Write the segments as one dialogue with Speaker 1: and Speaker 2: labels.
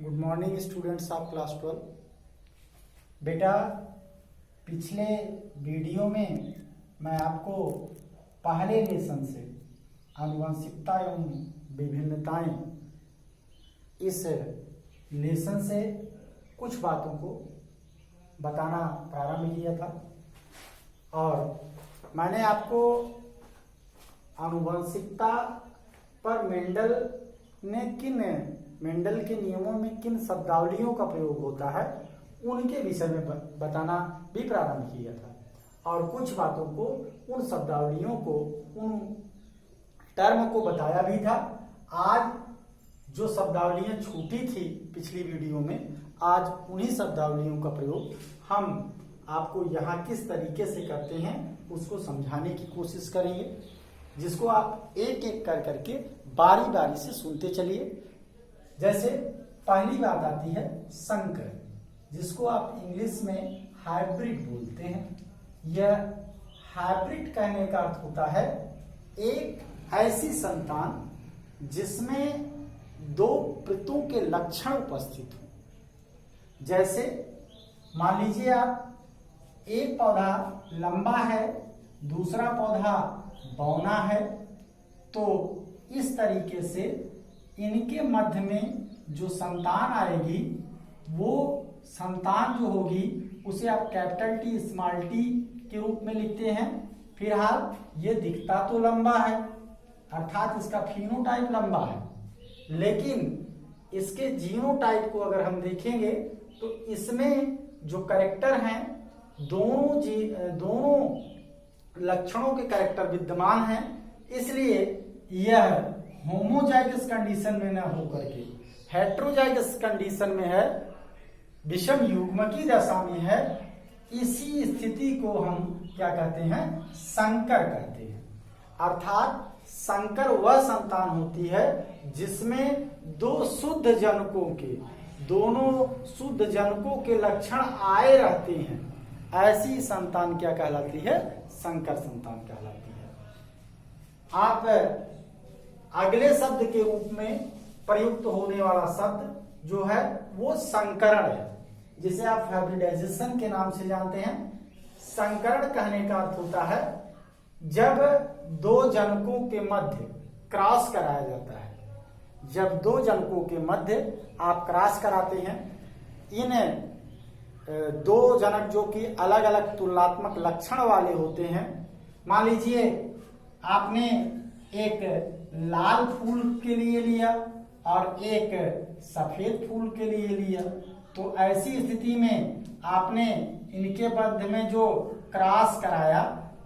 Speaker 1: Good morning students of class 12। बेटा, पिछले video में मैं आपको पहले लेसन से आनुवंशिकता एवं विभिन्नताएं इस लेसन से कुछ बातों को बताना प्रारंभ किया था और मैंने आपको आनुवंशिकता पर मेंडल के नियमों में किन शब्दावलियों का प्रयोग होता है उनके विषय में बताना भी प्रारंभ किया था और कुछ बातों को, उन शब्दावलियों को, उन टर्म को बताया भी था। आज जो शब्दावलियां छूटी थी पिछली वीडियो में, आज उन्हीं शब्दावलियों का प्रयोग हम आपको यहाँ किस तरीके से करते हैं उसको समझाने की कोशिश करेंगे, जिसको आप एक एक कर करके बारी बारी से सुनते चलिए। जैसे पहली बात आती है संकर, जिसको आप इंग्लिश में हाइब्रिड बोलते हैं। यह हाइब्रिड कहने का अर्थ होता है एक ऐसी संतान जिसमें दो पितरों के लक्षण उपस्थित हो। जैसे मान लीजिए आप एक पौधा लंबा है, दूसरा पौधा बौना है, तो इस तरीके से इनके मध्य में जो संतान आएगी वो संतान जो होगी उसे आप कैपिटल टी स्मॉल टी के रूप में लिखते हैं। फिलहाल ये दिखता तो लंबा है, अर्थात इसका फिनोटाइप लंबा है, लेकिन इसके जीनोटाइप को अगर हम देखेंगे तो इसमें जो कैरेक्टर हैं दोनों लक्षणों के कैरेक्टर विद्यमान हैं, इसलिए यह होमोजाइगस कंडीशन में न होकर के हेटेरोजाइगस कंडीशन में है, विषम युग्मकी दशा में है। इसी स्थिति को हम क्या कहते हैं? संकर कहते हैं। अर्थात संकर वह संतान होती है जिसमें दोनों शुद्ध जनकों के लक्षण आए रहते हैं। ऐसी संतान क्या कहलाती है? संकर संतान कहलाती है। आप अगले शब्द के रूप में प्रयुक्त होने वाला शब्द जो है वो संकरण है, जिसे आप हाइब्रिडाइजेशन के नाम से जानते हैं। संकरण कहने का अर्थ होता है जब दो जनकों के मध्य क्रॉस कराया जाता है। जब दो जनकों के मध्य आप क्रॉस कराते हैं, इन दो जनक जो कि अलग अलग तुलनात्मक लक्षण वाले होते हैं। मान लीजिए आपने एक लाल फूल के लिए लिया और एक सफेद फूल के लिए लिया, तो ऐसी स्थिति में आपने इनके मध्य में जो क्रॉस कराया,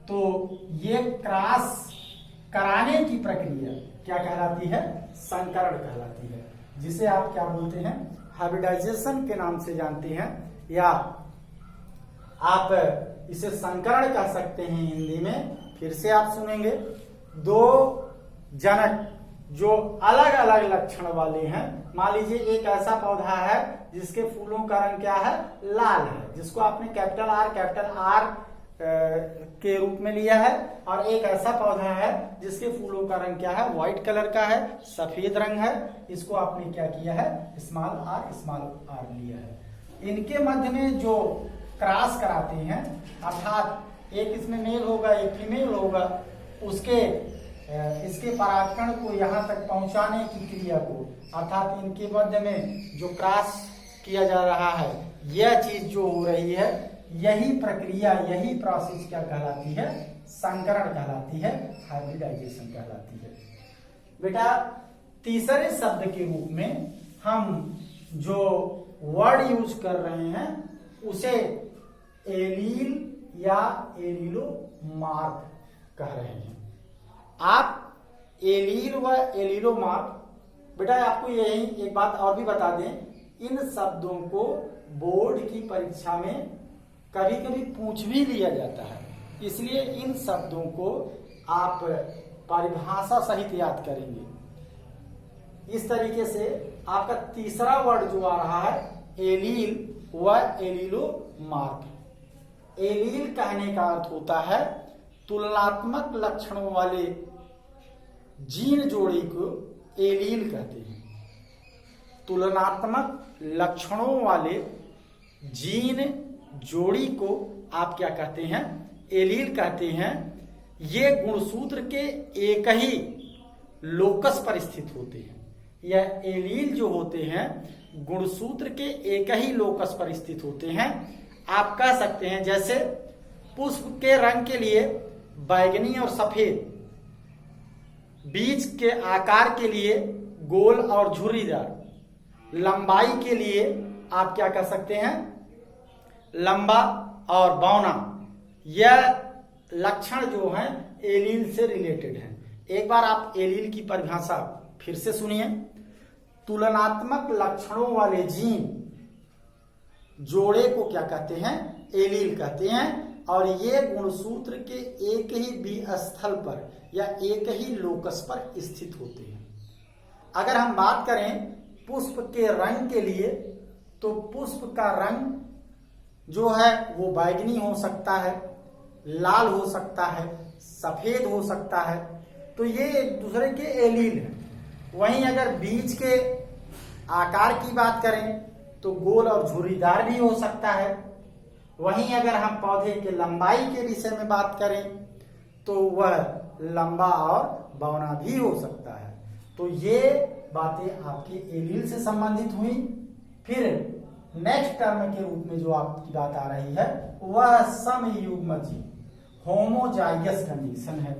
Speaker 1: तो ये क्रॉस कराने की प्रक्रिया क्या कहलाती है? संकरण कहलाती है, जिसे आप क्या बोलते हैं? हाइब्रिडाइजेशन के नाम से जानते हैं, या आप इसे संकरण कह सकते हैं हिंदी में। फिर से आप सुनेंगे, दो जनक जो अलग अलग लक्षण वाले हैं। मान लीजिए एक ऐसा पौधा है जिसके फूलों का रंग क्या है? लाल है, जिसको आपने कैपिटल आर के रूप में लिया है, और एक ऐसा पौधा है जिसके फूलों का रंग क्या है? व्हाइट कलर का है, सफेद रंग है, इसको आपने क्या किया है? स्मॉल आर लिया है। इनके मध्य में जो क्रॉस कराते हैं, अर्थात एक इसमें मेल होगा एक फीमेल होगा, इसके परागकण को यहाँ तक पहुंचाने की क्रिया को, अर्थात इनके मध्य में जो क्रॉस किया जा रहा है, यह चीज जो हो रही है, यही प्रक्रिया, यही प्रोसेस क्या कहलाती है? संकरण कहलाती है, हाइब्रिडाइजेशन कहलाती है। बेटा, तीसरे शब्द के रूप में हम जो वर्ड यूज कर रहे हैं उसे एलील या एलीलोमार्फ कह रहे हैं। आप एलील व एलीलोमार्फ, बेटा आपको यही एक बात और भी बता दें, इन शब्दों को बोर्ड की परीक्षा में कभी कभी पूछ भी लिया जाता है, इसलिए इन शब्दों को आप परिभाषा सहित याद करेंगे। इस तरीके से आपका तीसरा वर्ड जो आ रहा है एलील व एलीलोमार्फ। एलील कहने का अर्थ होता है तुलनात्मक लक्षणों वाले जीन जोड़ी को एलील कहते हैं। तुलनात्मक लक्षणों वाले जीन जोड़ी को आप क्या कहते हैं, एलील कहते हैं। ये गुणसूत्र के एक ही लोकस पर स्थित होते हैं। यह एलील जो होते हैं गुणसूत्र के एक ही लोकस पर स्थित होते हैं। आप कह सकते हैं जैसे पुष्प के रंग के लिए बैंगनी और सफेद, बीज के आकार के लिए गोल और झुर्रीदार, लंबाई के लिए आप क्या कह सकते हैं, लंबा और बौना। यह लक्षण जो हैं एलील से रिलेटेड हैं। एक बार आप एलील की परिभाषा फिर से सुनिए। तुलनात्मक लक्षणों वाले जीन जोड़े को क्या कहते हैं, एलील कहते हैं। और ये गुणसूत्र के एक ही स्थल पर या एक ही लोकस पर स्थित होते हैं। अगर हम बात करें पुष्प के रंग के लिए, तो पुष्प का रंग जो है वो बैंगनी हो सकता है, लाल हो सकता है, सफेद हो सकता है। तो ये एक दूसरे के एलील हैं। वहीं अगर बीज के आकार की बात करें तो गोल और झुर्रीदार भी हो सकता है। वहीं अगर हम पौधे के लंबाई के विषय में बात करें तो वह लंबा और बौना भी हो सकता है। तो ये बातें आपके एलील से संबंधित हुई। फिर नेक्स्ट टर्म के रूप में जो आपकी बात आ रही है वह समयुग्मजीव, होमोजाइगस कंडीशन है।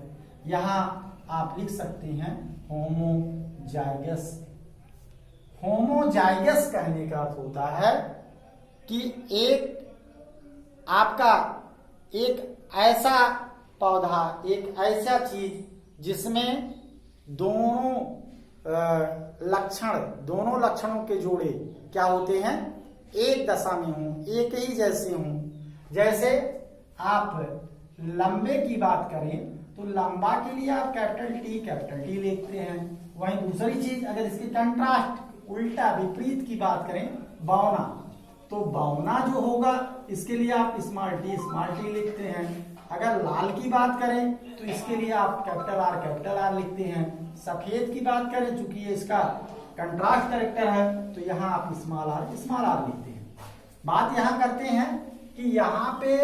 Speaker 1: यहां आप लिख सकते हैं होमोजाइगस। होमोजाइगस कहने का अर्थ होता है कि एक आपका एक ऐसा पौधा, एक ऐसा चीज जिसमें दोनों लक्षणों के जोड़े क्या होते हैं, एक दशा में हों, एक ही जैसे हों। जैसे आप लंबे की बात करें तो लंबा के लिए आप कैपिटल टी लिखते हैं। वहीं दूसरी चीज अगर इसकी कंट्रास्ट उल्टा विपरीत की बात करें बौना, तो बौना जो होगा इसके लिए आप स्मॉल टी लिखते हैं। अगर लाल की बात करें तो इसके लिए आप कैपिटल आर लिखते हैं। सफेद की बात करें चूंकि ये इसका कंट्रास्ट कैरेक्टर है तो यहाँ आप स्मॉल आर लिखते हैं। बात यहाँ करते हैं कि यहाँ पे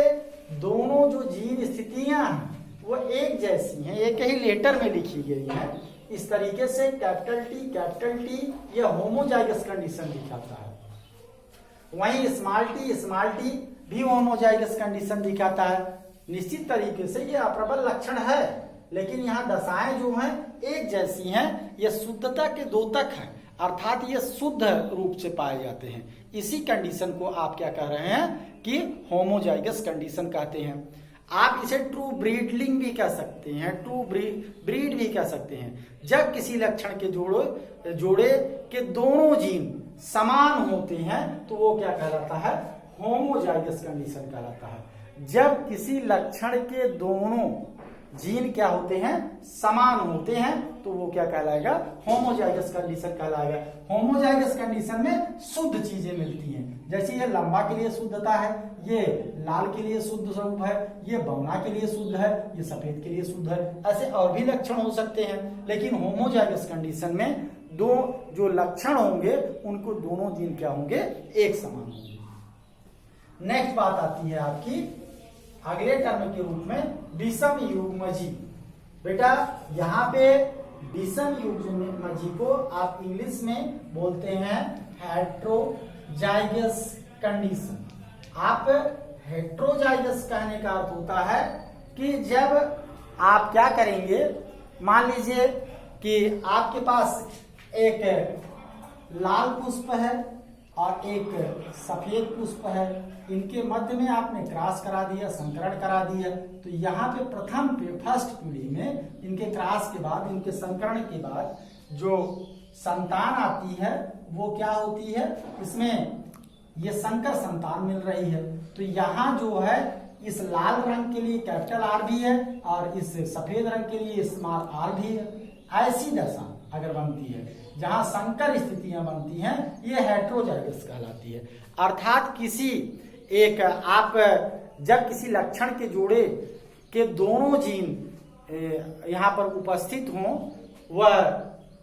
Speaker 1: दोनों जो जीन स्थितियां हैं वो एक जैसी हैं, एक ही लेटर में लिखी गई है। इस तरीके से कैपिटल टी यह होमोजाइगस कंडीशन दिखाता है। वहीं स्मॉल टी भी होमोजाइगस कंडीशन दिखाता है। निश्चित तरीके से ये अप्रबल लक्षण है, लेकिन यहाँ दशाएं जो हैं एक जैसी हैं। ये शुद्धता के द्योतक हैं, अर्थात ये शुद्ध रूप से पाए जाते हैं। इसी कंडीशन को आप क्या कह रहे हैं कि होमोजाइगस कंडीशन कहते हैं। आप इसे ट्रू ब्रीडलिंग भी कह सकते हैं, ट्रू ब्रीड भी कह सकते हैं। जब किसी लक्षण के जोड़े के दोनों जीन समान होते हैं तो वो क्या कहलाता है, होमोजाइगस कंडीशन कहलाता है। जब किसी लक्षण के दोनों जीन क्या होते हैं, समान होते हैं, तो वो क्या कहलाएगा, होमोजाइगस कंडीशन कहलाएगा। होमोजाइगस कंडीशन में शुद्ध चीजें मिलती हैं। जैसे ये लंबा के लिए शुद्धता है, ये लाल के लिए शुद्ध स्वरूप है, ये बौना के लिए शुद्ध है, ये सफेद के लिए शुद्ध है। ऐसे और भी लक्षण हो सकते हैं, लेकिन होमोजाइगस कंडीशन में दो जो लक्षण होंगे उनको दोनों जीन क्या होंगे, एक समान होंगे। नेक्स्ट बात आती है आपकी अगले टर्म के रूप में विषम युग्मजीव। बेटा यहाँ पे विषम युग्मजीव को आप इंग्लिश में बोलते हैं हेट्रोजाइगस कंडीशन। आप हेट्रोजाइगस कहने का अर्थ होता है कि जब आप क्या करेंगे, मान लीजिए कि आपके पास एक लाल पुष्प है और एक सफेद पुष्प है, इनके मध्य में आपने क्रॉस करा दिया, संकरण करा दिया। तो यहाँ पे फर्स्ट पीढ़ी में इनके क्रॉस के बाद, इनके संकरण के बाद जो संतान आती है वो क्या होती है, इसमें ये संकर संतान मिल रही है। तो यहाँ जो है इस लाल रंग के लिए कैपिटल आर भी है और इस सफेद रंग के लिए स्मॉल आर भी है। ऐसी दशा अगर बनती है जहां संकर स्थितियां बनती हैं, ये हेट्रोजाइगस कहलाती है। अर्थात किसी एक आप जब किसी लक्षण के जोड़े के दोनों जीन यहाँ पर उपस्थित हों, वह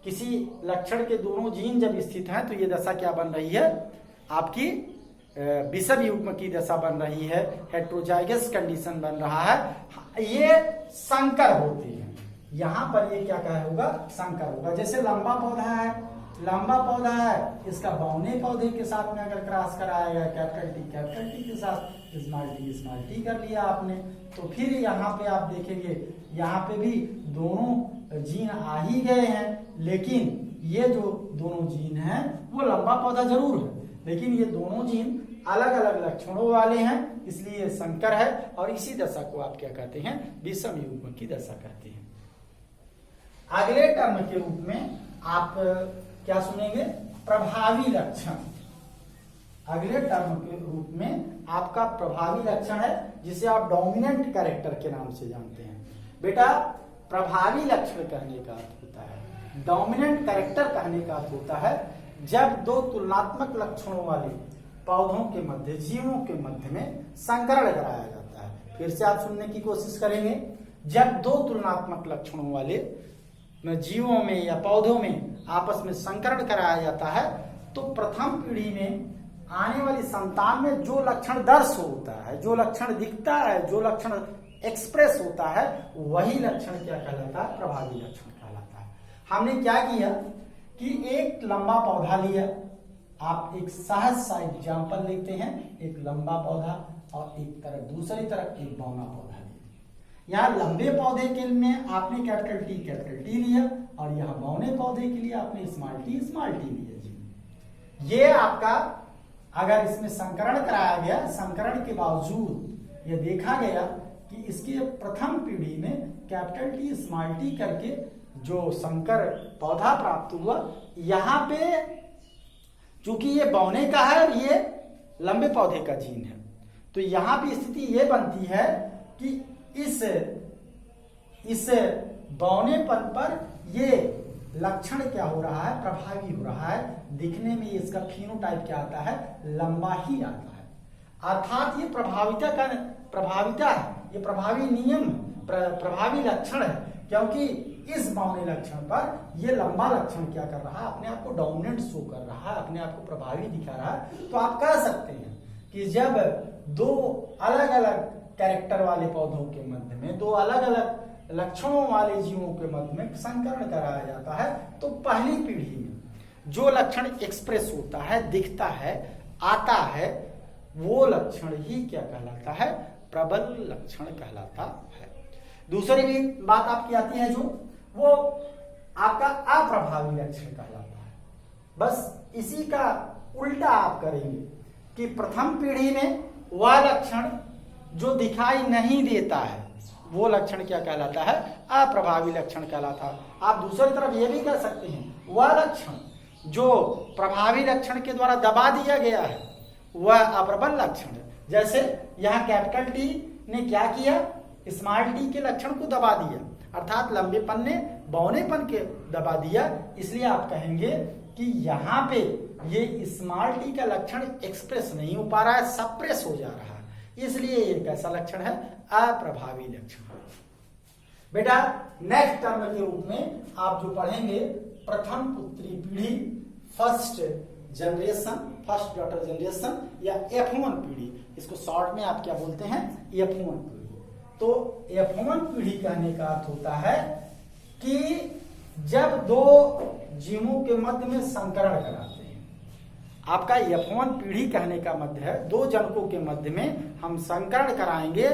Speaker 1: किसी लक्षण के दोनों जीन जब स्थित हैं तो ये दशा क्या बन रही है, आपकी विषम युग्म की दशा बन रही है, हेट्रोजाइगस कंडीशन बन रहा है, ये संकर होती है। यहां पर ये क्या कहा होगा, संकर होगा। जैसे लंबा पौधा है, लंबा पौधा है, इसका बौने पौधे के साथ में अगर क्रॉस कराया गया कैपिटल टी के साथ स्मॉल टी कर लिया आपने, तो फिर यहाँ पे आप देखेंगे यहाँ पे भी दोनों जीन आ ही गए हैं, लेकिन ये जो दोनों जीन हैं वो लंबा पौधा जरूर है, लेकिन ये दोनों जीन अलग अलग लक्षणों वाले हैं, इसलिए संकर है। और इसी दशा को आप क्या कहते हैं, विषम युग्म की दशा कहते हैं। अगले टर्म के रूप में आप क्या सुनेंगे, प्रभावी लक्षण। अगले टर्म के रूप में आपका प्रभावी लक्षण है, जिसे आप डोमिनेंट कैरेक्टर के नाम से जानते हैं। बेटा प्रभावी लक्षण कहने का अर्थ होता है, डोमिनेंट कैरेक्टर कहने का अर्थ होता है जब दो तुलनात्मक लक्षणों वाले पौधों के मध्य, जीवों के मध्य में संकरण कराया जाता है। फिर से आप सुनने की कोशिश करेंगे, जब दो तुलनात्मक लक्षणों वाले जीवों में या पौधों में आपस में संकरण कराया जाता है, तो प्रथम पीढ़ी में आने वाली संतान में जो लक्षण दर्श होता है, जो लक्षण दिखता है, जो लक्षण एक्सप्रेस होता है, वही लक्षण क्या कहलाता है, प्रभावी लक्षण कहलाता है। हमने क्या किया कि एक लंबा पौधा लिया, आप एक सहज सा एग्जाम्पल लेते हैं, एक लंबा पौधा और एक तरफ दूसरी तरफ एक बौना पौधा लिया। यहाँ लंबे पौधे के लिए आपने कैपिटल टी लिया और यहाँ बौने पौधे के लिए आपने स्मॉल टी लिया जी। ये आपका अगर इसमें संकरण कराया गया, संकरण के बावजूद ये देखा गया कि इसके प्रथम पीढ़ी में कैपिटल टी स्मॉल टी करके जो संकर पौधा प्राप्त हुआ, यहाँ पे चूंकि ये बौने का है और ये लंबे पौधे का जीन है, तो यहाँ पे स्थिति ये बनती है कि इस बौनेपन पर ये लक्षण क्या हो रहा है, प्रभावी हो रहा है। दिखने में इसका फिनोटाइप क्या आता है, लंबा ही आता है। अर्थात ये प्रभाविता है, ये प्रभावी नियम, प्रभावी लक्षण है, क्योंकि इस बौने लक्षण पर ये लंबा लक्षण क्या कर रहा है, अपने आप को डोमिनेंट शो कर रहा है, अपने आप को प्रभावी दिखा रहा है। तो आप कह सकते हैं कि जब दो अलग अलग कैरेक्टर वाले पौधों के मध्य में, दो अलग अलग लक्षणों वाले जीवों के मध्य में संकरण कराया जाता है, तो पहली पीढ़ी में जो लक्षण एक्सप्रेस होता है, दिखता है, आता है, वो लक्षण ही क्या कहलाता है, प्रबल लक्षण कहलाता है। दूसरी भी बात आपकी आती है जो वो आपका अप्रभावी लक्षण कहलाता है। बस इसी का उल्टा आप करेंगे कि प्रथम पीढ़ी में वह लक्षण जो दिखाई नहीं देता है, वो लक्षण क्या कहलाता है, अप्रभावी लक्षण कहलाता है। आप दूसरी तरफ ये भी कह सकते हैं, वह लक्षण जो प्रभावी लक्षण के द्वारा दबा दिया गया है, वह अप्रबल लक्षण है। जैसे यहाँ कैपिटल टी ने क्या किया, स्मॉल टी के लक्षण को दबा दिया, अर्थात लंबेपन ने बौनेपन के दबा दिया। इसलिए आप कहेंगे कि यहाँ पे ये स्मॉल टी का लक्षण एक्सप्रेस नहीं हो पा रहा है, सप्रेस हो जा रहा है, इसलिए ये कैसा लक्षण है, अप्रभावी लक्षण। बेटा नेक्स्ट टर्म के रूप में आप जो पढ़ेंगे, प्रथम पुत्री पीढ़ी, first generation, first daughter generation या F1 पीढ़ी, इसको शॉर्ट में आप क्या बोलते हैं, F1 पीढ़ी। तो F1 पीढ़ी कहने का अर्थ होता है कि जब दो जीवों के मध्य में संकरण कराते हैं, आपका F1 पीढ़ी कहने का मध्य है, दो जनकों के मध्य में हम संकरण कराएंगे,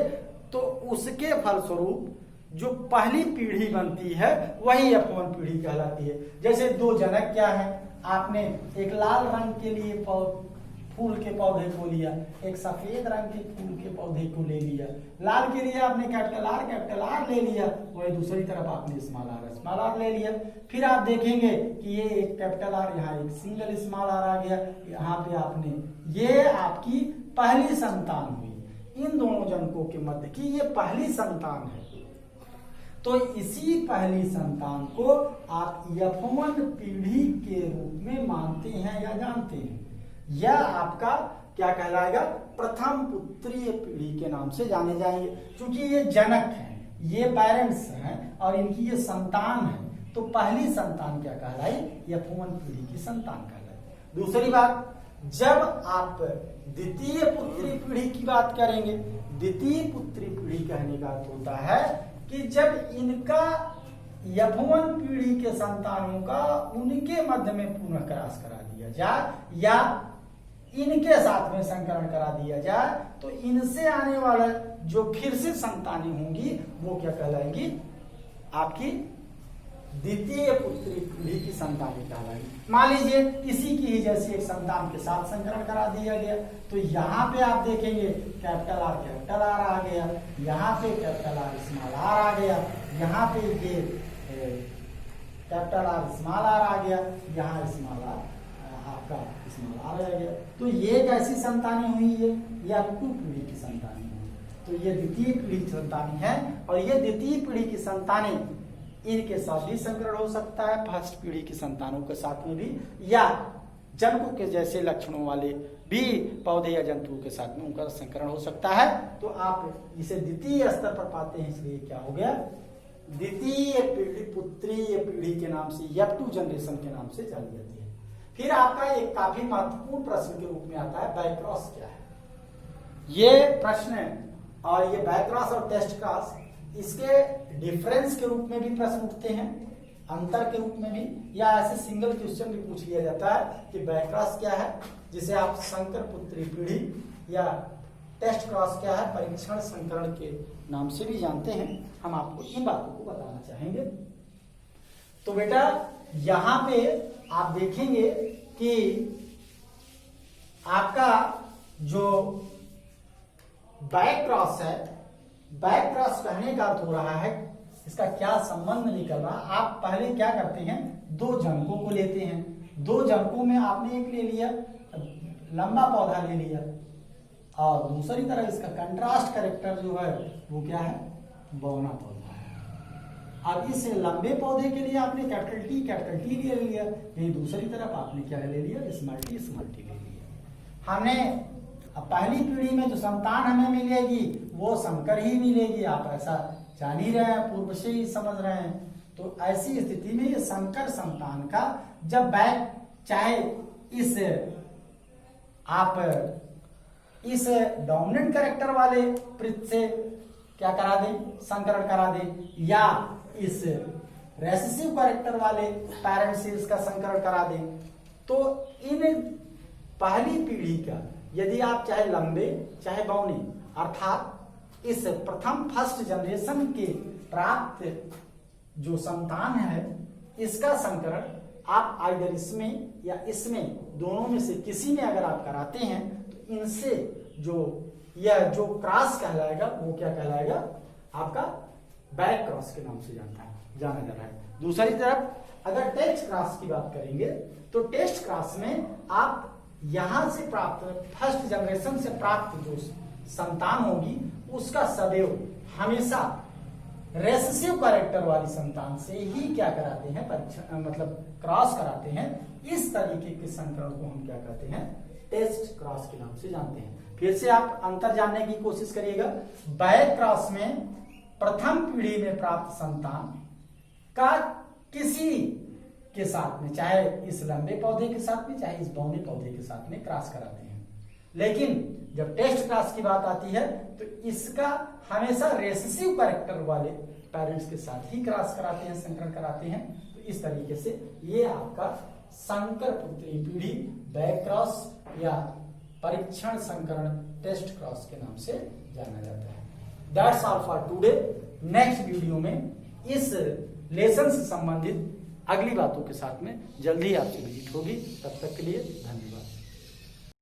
Speaker 1: तो उसके फलस्वरूप जो पहली पीढ़ी बनती है वही F1 पीढ़ी कहलाती है। जैसे दो जनक क्या है, आपने एक लाल रंग के लिए फूल के पौधे को लिया, एक सफेद रंग के फूल के पौधे को ले लिया, लाल के लिए आपने कैपिटल आर ले लिया, वही दूसरी तरफ आपने स्मॉल आर ले लिया। फिर आप देखेंगे कि ये एक कैपिटल आर, यहाँ एक सिंगल स्मॉल आर आ गया, यहाँ पे आपने, ये आपकी पहली संतान हुई, इन दोनों जनकों के मध्य की ये पहली संतान है। तो इसी पहली संतान को आप F1 पीढ़ी के रूप में मानते हैं या जानते हैं। यह आपका क्या कहलाएगा, प्रथम पुत्रीय पीढ़ी के नाम से जाने जाएंगे। क्योंकि ये जनक हैं, ये पेरेंट्स हैं और इनकी ये संतान है, तो पहली संतान क्या कहलाई? F1 पीढ़ी की संतान कहलाई। दूसरी बात, जब आप द्वितीय पुत्री पीढ़ी की बात करेंगे, द्वितीय पुत्री पीढ़ी कहने का अर्थ होता है कि जब इनका F1 पीढ़ी के संतानों का उनके मध्य में पुनः क्रॉस करा दिया जाए या इनके साथ में संकरण करा दिया जाए, तो इनसे आने वाला जो फिर से संतानें होंगी वो क्या कहलाएंगी? आपकी द्वितीय पुत्री पीढ़ी की संतानें कहलाएंगी। मान लीजिए इसी की ही जैसी एक संतान के साथ संकरण करा दिया गया, तो यहाँ पे आप देखेंगे कैपिटल आर आ गया, यहाँ पे कैपिटल आर स्मॉल आर आ गया, यहाँ पे ये कैपिटल आर स्मॉल आर आ गया, यहाँ स्मॉल आर आपका स्मॉल आर आ गया। तो ये कैसी संतानें हुई? ये F2 पीढ़ी की संतानें हुई। तो ये द्वितीय पीढ़ी की संतानें हैं, और ये द्वितीय पीढ़ी की संतानें इनके साथ भी संकरण हो सकता है, फर्स्ट पीढ़ी की संतानों के साथ में भी, या जंतु के जैसे लक्षणों वाले भी पौधे या जंतुओं के साथ में उनका संकरण हो सकता है। तो आप इसे द्वितीय स्तर पर पाते हैं, इसलिए क्या हो गया? द्वितीय पीढ़ी पुत्रीय पीढ़ी के नाम से, F2 जनरेशन के नाम से जानी जाती है। फिर आपका एक काफी महत्वपूर्ण प्रश्न के रूप में आता है बैकक्रॉस क्या है? ये प्रश्न और ये बैकक्रॉस और टेस्ट क्रॉस, इसके डिफरेंस के रूप में भी प्रश्न उठते हैं, अंतर के रूप में भी, या ऐसे सिंगल क्वेश्चन भी पूछ लिया जाता है कि बैकक्रॉस क्या है, जिसे आप संकर पुत्री पीढ़ी, या टेस्ट क्रॉस क्या है, परीक्षण संकरण के नाम से भी जानते हैं। हम आपको इन बातों को बताना चाहेंगे। तो बेटा यहां पे आप देखेंगे कि आपका जो बैकक्रॉस है, बैकक्रॉस कहने का अर्थ हो रहा है, इसका क्या संबंध निकल रहा है? आप पहले क्या करते हैं? दो जनकों को लेते हैं, दो जनकों में आपने एक ले लिया लंबा पौधा ले लिया, और दूसरी तरफ इसका कंट्रास्ट कैरेक्टर जो है वो क्या है? बौना पौधा है। अब इस लंबे पौधे के लिए आपने कैपिटल टी ले लिया, यही दूसरी तरफ आपने क्या ले लिया? स्मॉल टी ले लिया। हमने अब पहली पीढ़ी में जो संतान हमें मिलेगी वो संकर ही मिलेगी, आप ऐसा जान ही रहे हैं, पूर्व से ही समझ रहे हैं। तो ऐसी स्थिति में ये संकर संतान का जब बैक चाहे इस डोमिनेंट कैरेक्टर वाले पृथ से क्या करा दें? संकरण करा दें, या इस रेसेसिव कैरेक्टर वाले पेरेंट से इसका संकरण करा दें। तो इन पहली पीढ़ी का यदि आप चाहे लंबे चाहे बौने, अर्थात इस प्रथम फर्स्ट जनरेशन के प्राप्त जो संतान है इसका संकरण आप आइदर इसमें या इसमें दोनों में से किसी में अगर आप कराते हैं तो इनसे जो क्रॉस कहलाएगा वो क्या कहलाएगा? आपका बैक क्रॉस के नाम से जाना जा रहा है। दूसरी तरफ अगर टेस्ट क्रॉस की बात करेंगे तो टेस्ट क्रॉस में आप यहां से प्राप्त फर्स्ट जनरेशन से प्राप्त जो संतान होगी उसका सदैव हमेशा रेसेसिव कैरेक्टर वाली संतान से ही क्या कराते हैं? मतलब क्रॉस कराते हैं। इस तरीके के संकरण को हम क्या कहते हैं? टेस्ट क्रॉस के नाम से जानते हैं। फिर से आप अंतर जानने की कोशिश करिएगा। बैक क्रॉस में प्रथम पीढ़ी में प्राप्त संतान का किसी के साथ में, चाहे इस लंबे पौधे के साथ में चाहे इस बौने पौधे के साथ में क्रॉस कराते हैं। लेकिन जब टेस्ट क्रॉस की बात आती है तो इसका हमेशा रेसेसिव कैरेक्टर वाले पेरेंट्स के साथ ही क्रॉस कराते हैं, संकरण कराते हैं। तो इस तरीके से ये आपका संकर पुत्री पीढ़ी बैक क्रॉस या परीक्षण संकरण टेस्ट क्रॉस के नाम से जाना जाता है। That's all for today. Next video में इस लेसन से संबंधित अगली बातों के साथ में जल्दी आपसे विजिट होगी। तब तक के लिए धन्यवाद।